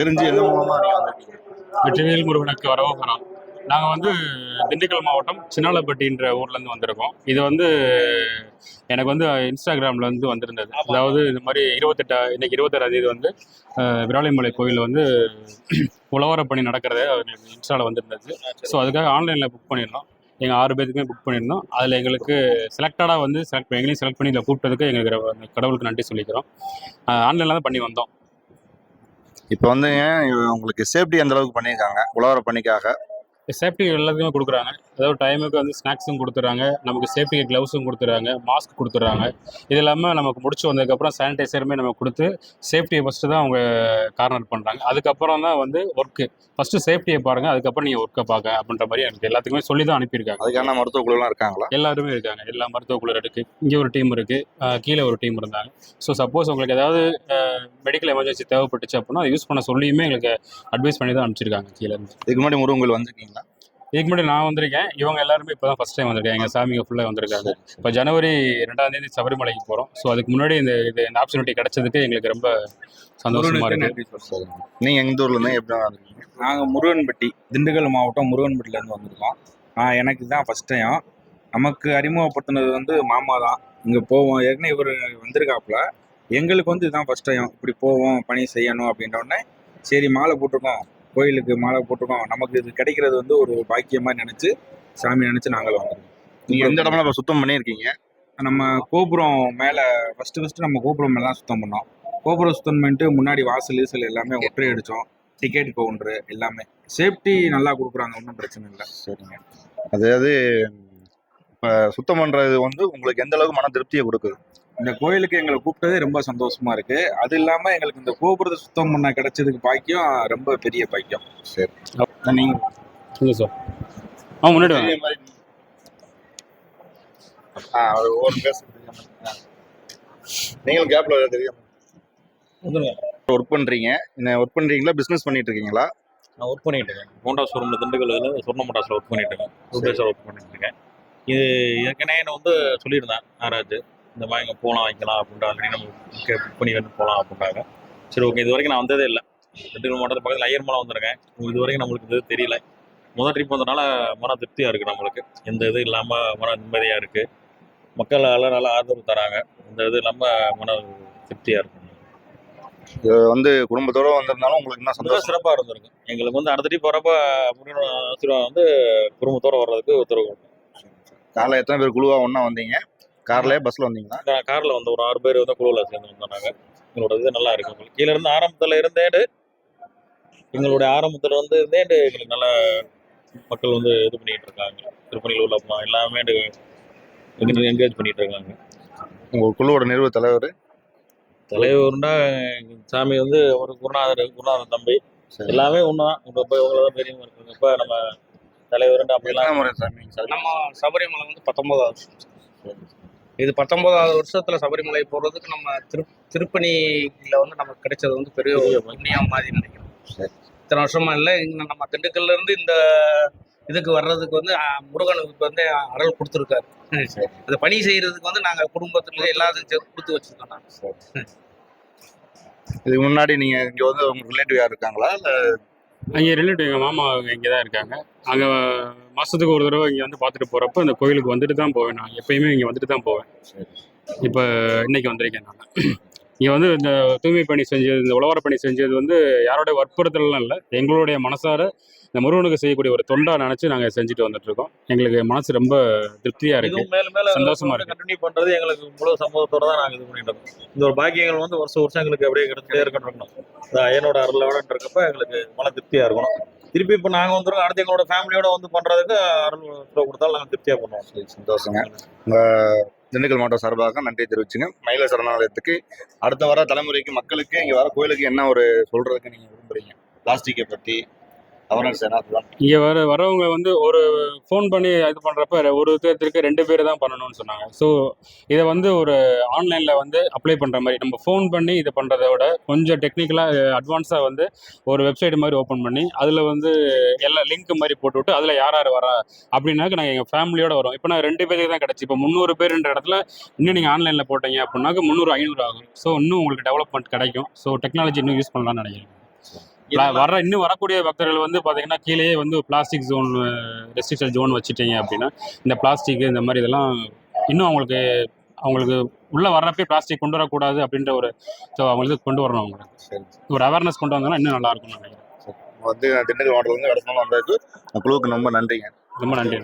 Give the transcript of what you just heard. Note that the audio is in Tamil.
தெரிஞ்சு எது மூலமா நீங்க வந்திருக்கீங்க? வெற்றிவேல் முருகனுக்கு வரவோகிறோம். நாங்கள் வந்து திண்டுக்கல் மாவட்டம் சின்னாலப்பட்டின்ற ஊர்லேருந்து வந்திருக்கோம். இது வந்து எனக்கு வந்து இன்ஸ்டாகிராமில் வந்து வந்திருந்தது. அதாவது இந்த மாதிரி இன்னைக்கு 26ஆம் தேதி வந்து விராலிமலை கோயிலில் வந்து உழவர பணி நடக்கிறத இன்ஸ்டாவில் வந்திருந்தது. ஸோ அதுக்காக ஆன்லைனில் புக் பண்ணியிருந்தோம். எங்கள் 6 பேருக்குமே புக் பண்ணியிருந்தோம். அதில் எங்களுக்கு செலக்டடாக வந்து எங்களையும் செலக்ட் பண்ணி இதில் கூப்பிட்டதுக்கு எங்களுக்கு கடவுளுக்கு நன்றி சொல்லிக்கிறோம். ஆன்லைனில் தான் பண்ணி வந்தோம். இப்போ வந்துங்க உங்களுக்கு சேஃப்டி எந்த அளவுக்கு பண்ணியிருக்காங்க உழவர பணிக்காக? சேஃப்டி எல்லாத்துக்குமே கொடுக்குறாங்க. அதாவது டைமுக்கு வந்து ஸ்நாக்ஸும் கொடுத்துட்றாங்க, நமக்கு சேஃப்டிக்கு க்ளவுஸும் கொடுத்துட்றாங்க, மாஸ்க் கொடுத்துட்றாங்க. இது இல்லாமல் நமக்கு முடிச்சு வந்ததுக்கப்புறம் சானிடைசருமே நமக்கு கொடுத்து சேஃப்டியை ஃபஸ்ட்டு தான் அவங்க கார்னர் பண்ணுறாங்க. அதுக்கப்புறம் தான் வந்து ஒர்க்கு. ஃபஸ்ட்டு சேஃப்டியை பாருங்கள், அதுக்கப்புறம் நீங்கள் ஒர்க்கை பார்க்க அப்படின்ற மாதிரி எனக்கு எல்லாத்துக்குமே சொல்லி தான் அனுப்பியிருக்காங்க. அதுக்கான மருத்துவ குழுலாம் இருக்காங்களா? எல்லாருமே இருக்காங்க. எல்லா மருத்துவ குழு இருக்குது. இங்கே ஒரு டீம் இருக்குது, கீழே ஒரு டீம் இருந்தாங்க. ஸோ சப்போஸ் உங்களுக்கு ஏதாவது மெடிக்கல் எமர்ஜென்சி தேவைப்பட்டுச்சு அப்படின்னா அதை யூஸ் பண்ண சொல்லியுமே எங்களுக்கு அட்வைஸ் பண்ணி தான் அனுப்பிச்சிருக்காங்க கீழேருந்து. இதுக்கு முன்னாடி முருகன் கோயில் வந்திருக்கீங்களா? இதுக்கு முன்னாடி நான் வந்திருக்கேன். இவங்க எல்லாருமே இப்போ தான் ஃபஸ்ட் டைம் வந்திருக்காங்க. எங்கள் சாமிங்க ஃபுல்லாக வந்திருக்காங்க. இப்போ ஜனவரி 2ஆம் தேதி சபரிமலைக்கு போகிறோம். ஸோ அதுக்கு முன்னாடி இந்த ஆப்பர்ச்சுனிட்டி கிடைச்சதுக்கு எங்களுக்கு ரொம்ப சந்தோஷமா இருக்கு. நீங்கள் எந்த ஊர்லேருந்து எப்படி வந்திருக்கீங்க? நாங்கள் முருகன்பட்டி, திண்டுக்கல் மாவட்டம் முருகன்பட்டிலேருந்து வந்திருக்கோம். எனக்கு தான் ஃபஸ்ட் டைம். நமக்கு அறிமுகப்படுத்தினது வந்து மாமா தான். இங்கே போவோம், ஏற்கனவே இவர் வந்திருக்காப்புல. எங்களுக்கு வந்து இதுதான் ஃபஸ்ட் டைம். இப்படி போவோம், பணி செய்யணும் அப்படின்ற உடனே சரி மாலை போட்டிருக்கோம், கோயிலுக்கு மாலை போட்டிருக்கோம், நமக்கு இது கிடைக்கிறது வந்து ஒரு பாக்கியமாக நினச்சி சாமி நினச்சி நாங்களும் வந்திருக்கோம். நீங்கள் எந்த இடம்லாம் இப்போ சுத்தம் பண்ணியிருக்கீங்க? நம்ம கோபுரம் மேலே ஃபஸ்ட்டு நம்ம கோபுரம் மேலே தான் சுத்தம் பண்ணோம். கோபுரம் சுத்தம் பண்ணிட்டு முன்னாடி வாசல் எல்லாமே ஒற்றை அடித்தோம். டிக்கெட் கவுண்டரு எல்லாமே சேஃப்டி நல்லா கொடுக்குறாங்க, ஒன்றும் பிரச்சனை இல்லை. சரிங்க. அதாவது இப்போ சுத்தம் பண்ணுறது வந்து உங்களுக்கு எந்த அளவுக்கு மன திருப்தியை கொடுக்குது? இந்த கோயிலுக்கு எங்களை கூப்பிட்டதே ரொம்ப சந்தோஷமா இருக்கு. அது இல்லாமல் எங்களுக்கு இந்த கோபுரத்தை சுத்தம் பண்ண கிடைச்சதுக்கு பாக்கியம் ரொம்ப பெரிய பாக்கியம். சரி, நீங்கள் சார் முன்னாடி வாங்க. நீங்களும் கேப்ல தெரியும் ஒர்க் பண்றீங்க. ஒர்க் பண்றீங்களா, பிசினஸ் பண்ணிட்டு இருக்கீங்களா? நான் ஒர்க் பண்ணிட்டு இருக்கேன். ஹோண்டா ஷோரூம்ல திண்டுக்கல்ல சொர்ண மோட்டார்ஸ்ல ஒர்க் பண்ணிட்டு இருக்கேன். சூப்பர்வைசர் ஒர்க் பண்ணிட்டு இருக்கேன். இது ஏற்கனவே என்ன வந்து சொல்லியிருந்தேன் ஆராய்ச்சி, இந்த மாதிரி இங்கே போகலாம் வைக்கலாம் அப்படின்ட்டு ஆல்ரெடி நம்ம புக் பண்ணி வந்து போகலாம் அப்படின்றாங்க. சரி ஓகே, இது வரைக்கும் நான் வந்ததே இல்லை. திண்டுக்கல் மாவட்டத்தில் பக்கத்தில் ஐயர்மலை வந்திருக்கேன். இது வரைக்கும் நம்மளுக்கு இது தெரியல. முதல் ட்ரிப் வந்ததுனால மன திருப்தியாக இருக்குது. நம்மளுக்கு எந்த இது இல்லாமல் மன நிம்மதியாக இருக்குது. மக்கள் எல்லாம் நல்லா ஆதரவு தராங்க. இந்த இது இல்லாமல் மன திருப்தியாக இருக்கும். இது வந்து குடும்பத்தோட வந்திருந்தாலும் உங்களுக்கு என்ன சந்தோஷம்? சிறப்பாக இருந்திருக்கும். எங்களுக்கு வந்து அடுத்த ட்ரிப் வரப்போ ஆசீர்வாதம் வந்து குடும்பத்தோட வர்றதுக்கு உத்தரவு. காலைல எத்தனை பேர் குழுவா ஒன்றா வந்தீங்க? கார்லயே பஸ்ல வந்தீங்களா? காரில் வந்து ஒரு 6 பேர் வந்து குழுவில் சேர்ந்து வந்தோம் நாங்கள். எங்களோட இது நல்லா இருக்கு. உங்களுக்கு கீழே இருந்து ஆரம்பத்தில் இருந்தேண்டு எங்களுடைய ஆரம்பத்தில் வந்து இருந்தேண்டு எங்களுக்கு நல்லா மக்கள் வந்து இது பண்ணிட்டு இருக்காங்க. திருப்பணியில் உள்ள எல்லாமே என்கரேஜ் பண்ணிட்டு இருக்காங்க. உங்கள் குழுவோட நிறுவ தலைவர்னா சாமி வந்து ஒரு குருநாதர் தம்பி எல்லாமே ஒண்ணுதான். இப்போ இவங்களை தான் பெரியவங்க இருக்கிறப்ப நம்ம தலைவர் அப்படிலாம் முறை சாமி நம்ம சபரிமலை வந்து 19வது வருஷம். இது 19வது வருஷத்துல சபரிமலை போறதுக்கு நம்ம திருப்பணியில வந்து நமக்கு கிடைச்சது வந்து பெரிய புண்ணியம் மாதிரி நினைக்கிறோம். இத்தனை வருஷமா இல்லை, இங்க நம்ம திண்டுக்கல்ல இருந்து இந்த இதுக்கு வர்றதுக்கு வந்து முருகனுக்கு வந்து அருள் கொடுத்துருக்காரு. அந்த பணி செய்யறதுக்கு வந்து நாங்க குடும்பத்துல எல்லாத்துக்கும் கொடுத்து வச்சிருக்கோம். இதுக்கு முன்னாடி நீங்க இங்க வந்து உங்க ரிலேட்டிவ் யார் இருக்காங்களா? இல்லை அங்கே ரிலேட்டிவ் எங்கள் மாமா இங்கே தான் இருக்காங்க. அங்கே மாதத்துக்கு ஒரு தடவை இங்கே வந்து பார்த்துட்டு போகிறப்ப இந்த கோயிலுக்கு வந்துட்டு தான் போவேன். நான் எப்பயுமே இங்கே வந்துட்டு தான் போவேன். இப்போ இன்னைக்கு வந்திருக்கேன் நான். இங்கே வந்து இந்த தூய்மை பணி செஞ்சது, இந்த உழவர பணி செஞ்சது வந்து யாரோடைய வற்புறுத்தலாம் இல்லை, எங்களுடைய மனசார இந்த முருகனுக்கு செய்யக்கூடிய ஒரு தொண்டா நினச்சி நாங்கள் செஞ்சுட்டு வந்துட்டு இருக்கோம். எங்களுக்கு மனசு ரொம்ப திருப்தியாக இருக்குது, சந்தோஷமா இருக்கு. கண்டினியூ பண்ணுறது எங்களுக்கு முழு சம்பவத்தோட தான் நாங்கள் இது பண்ணிட்டு இருக்கோம். இந்த ஒரு பாக்கியங்கள் வந்து வருஷம் எங்களுக்கு அப்படியே கிடைச்சிட்டே இருக்கணும். ஐயனோட அருளோட இருக்கப்ப எங்களுக்கு மன திருப்தியாக இருக்கணும். திருப்பி இப்போ நாங்கள் வந்துருக்கோம், அடுத்து எங்களோட ஃபேமிலியோட வந்து பண்ணுறதுக்கு அருள் கொடுத்தாலும் நாங்கள் திருப்தியாக பண்ணுவோம். சந்தோஷங்க. உங்கள் திண்டுக்கல் மாவட்டம் சார்பாக நன்றி தெரிவிச்சுங்க. மயில சரணாலயத்துக்கு அடுத்த வர தலைமுறைக்கு மக்களுக்கு இங்கே வர கோயிலுக்கு என்ன ஒரு சொல்றதுக்கு நீங்கள் விரும்புறீங்க? பிளாஸ்டிக்கை பற்றி அவேர்னஸ் என்ன சொல்லலாம்? இங்கே வரவங்க வந்து ஒரு ஃபோன் பண்ணி இது பண்ணுறப்ப ஒரு விதத்திற்கு 2 பேர் தான் பண்ணணும்னு சொன்னாங்க. ஸோ இதை வந்து ஒரு ஆன்லைனில் வந்து அப்ளை பண்ணுற மாதிரி நம்ம ஃபோன் பண்ணி இதை பண்ணுறத விட கொஞ்சம் டெக்னிக்கலாக அட்வான்ஸாக வந்து ஒரு வெப்சைட் மாதிரி ஓப்பன் பண்ணி அதில் வந்து எல்லா லிங்க் மாதிரி போட்டுவிட்டு அதில் யார் வரா அப்படின்னாக்க நாங்கள் எங்கள் ஃபேமிலியோடு வரோம். இப்போ நான் 2 பேருக்கு தான் கிடச்சி. இப்போ 300 பேருன்ற இடத்துல இன்னும் நீங்கள் ஆன்லைனில் போட்டீங்க அப்படின்னாக்க 300 500 ஆகும். ஸோ இன்னும் உங்களுக்கு டெவலப்மெண்ட் கிடைக்கும். ஸோ டெக்னாலஜி இன்னும் யூஸ் பண்ணலாம்னு நினைக்கிறேன். இன்னும் வரக்கூடிய பக்தர்கள் வந்து பார்த்தீங்கன்னா கீழேயே வந்து பிளாஸ்டிக் ஜோன், ரெஸ்ட்ரிக்ஷன் ஜோன் வச்சுட்டீங்க அப்படின்னா இந்த பிளாஸ்டிக் இந்த மாதிரி இதெல்லாம் இன்னும் அவங்களுக்கு உள்ள வர்றப்பே பிளாஸ்டிக் கொண்டு வரக்கூடாது அப்படின்ற ஒரு அவங்களுக்கு கொண்டு வரணும். அவங்களுக்கு சரி ஒரு அவேர்னஸ் கொண்டு வந்தாங்கன்னா இன்னும் நல்லா இருக்கும்னு நினைக்கிறேன். வந்து திண்டுக்கல் மாவட்டத்துல இருந்து இடத்துல வந்ததுக்கு குழுவுக்கு ரொம்ப நன்றிங்க. ரொம்ப நன்றி.